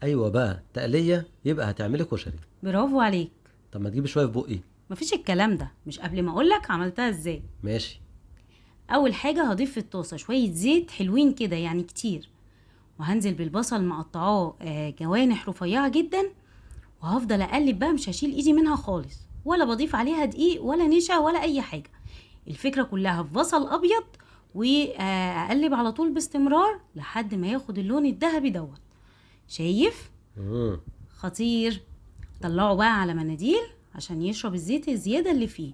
ايوه بقى تقليه، يبقى هتعملي كشري. برافو عليك. طب ما تجيبي شويه في بقي. مفيش الكلام ده، مش قبل ما اقولك عملتها ازاي. ماشي. اول حاجه هضيف في الطاسه شويه زيت حلوين كده يعني كتير، وهنزل بالبصل مقطعاه جوانح رفيعه جدا، وهفضل اقلب بقى، مش هشيل ايدي منها خالص، ولا بضيف عليها دقيق ولا نشا ولا اي حاجه. الفكره كلها في بصل ابيض، واقلب على طول باستمرار لحد ما ياخد اللون الذهبي دوت. شايف؟ امم خطير. طلعه بقى على مناديل عشان يشرب الزيت الزياده اللي فيه.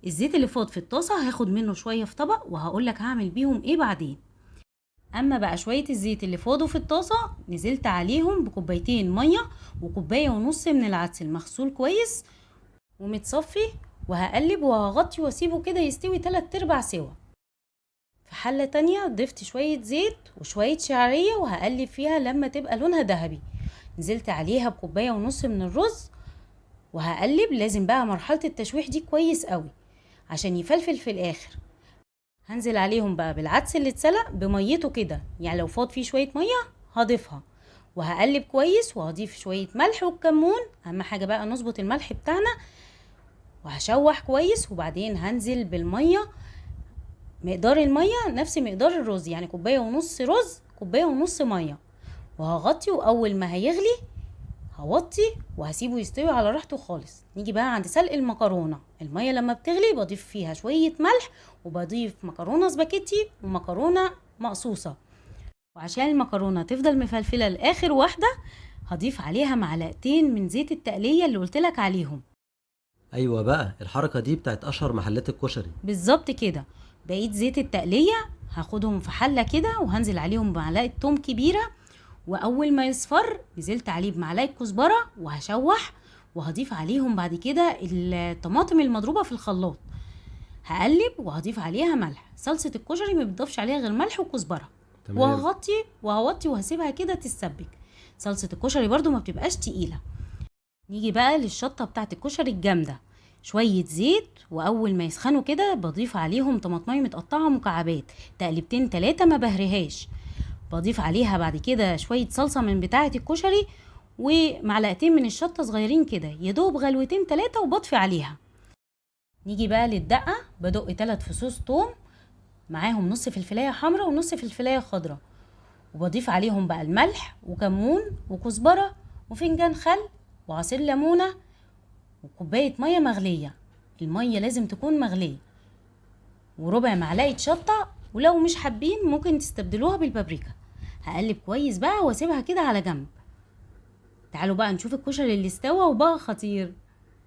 الزيت اللي فاض في الطاسه هاخد منه شويه في طبق، وهقولك هعمل بيهم ايه بعدين. اما بقى شويه الزيت اللي فاضوا في الطاسه، نزلت عليهم بكوبايتين ميه وكوبايه ونص من العدس المغسول كويس ومتصفي، وهقلب وهغطي واسيبه كده يستوي 3/4 سوا. في حله تانية ضفت شويه زيت وشويه شعريه، وهقلب فيها لما تبقى لونها ذهبي. نزلت عليها بكوبايه ونص من الرز، وهقلب. لازم بقى مرحله التشويح دي كويس قوي عشان يفلفل في الاخر. هنزل عليهم بقى بالعدس اللي اتسلق بميته كده، يعني لو فاض فيه شويه ميه هضيفها، وهقلب كويس، وهضيف شويه ملح والكمون. اهم حاجه بقى نظبط الملح بتاعنا، وهشوح كويس. وبعدين هنزل بالميه، مقدار الميه نفس مقدار الرز، يعني كوبايه ونص رز كوبايه ونص ميه، وهغطي. واول ما هيغلي هوطي وهسيبه يستوي على راحته خالص. نيجي بقى عند سلق المكرونه. الميه لما بتغلي بضيف فيها شويه ملح، وبضيف مكرونه سباكيتي ومكرونه مقصوصه. وعشان المكرونه تفضل مفلفله لاخر واحده، هضيف عليها معلقتين من زيت التقليه اللي قلتلك عليهم. ايوه بقى الحركه دي بتاعت اشهر محلات الكشري. بالظبط كده. بقيت زيت التقليه هاخدهم في حله كده، وهنزل عليهم بمعلقه توم كبيره، واول ما يصفر نزلت عليه بمعلقه كزبره وهشوح. وهضيف عليهم بعد كده الطماطم المضروبه في الخلاط. هقلب وهضيف عليها ملح. صلصه الكشري ما بتضافش عليها غير ملح وكزبره. تمام. وهغطي وهوطي وهسيبها كده تتسبك. صلصه الكشري برضو ما بتبقاش تقيله. نيجي بقى للشطه بتاعت الكشري الجامده. شويه زيت، واول ما يسخنوا كده بضيف عليهم طماطمايه متقطعه مكعبات، تقلبتين 3 ما بهريهاش. بضيف عليها بعد كده شويه صلصه من بتاعه الكشري، ومعلقتين من الشطه صغيرين كده، يدوب غلوتين 3 وبطفي عليها. نيجي بقى للدقه. بدق 3 فصوص توم، معاهم نص فلفلايه حمراء ونص فلفلايه خضراء، وبضيف عليهم بقى الملح وكمون وكزبره وفنجان خل وعصير ليمونه وكوبايه ميه مغليه. الميه لازم تكون مغليه، وربع معلقه شطه، ولو مش حابين ممكن تستبدلوها بالبابريكا. هقلب كويس بقى واسيبها كده على جنب. تعالوا بقى نشوف الكشري اللي استوى وبقى خطير.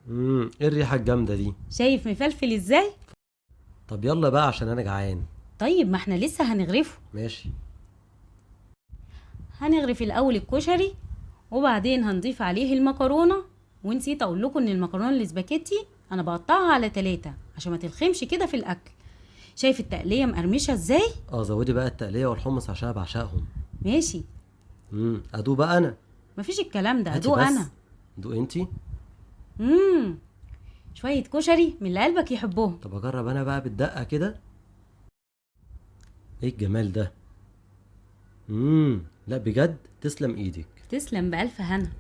ايه الريحه الجامده دي؟ شايف مفلفل ازاي؟ طب يلا بقى عشان انا جعان. طيب ما احنا لسه هنغرفه. ماشي. هنغرف الاول الكشري، وبعدين هنضيف عليه المكرونه. ونسيت اقول لكم ان المكرونه الاسباجيتي انا بقطعها على 3 عشان ما تلخمش كده في الاكل. شايف التقليه مقرمشه ازاي؟ اه زودي بقى التقليه والحمص عشان أنا بعشقهم. ماشي. ادوق بقى انا. مفيش الكلام ده، هاتي ادوق بس. انا. دوق انتي. امم شويه كشري من اللي قلبك يحبهم. طب اجرب انا بقى بالدقه كده. ايه الجمال ده؟ لا بجد تسلم ايدك. تسلم بألف هنا.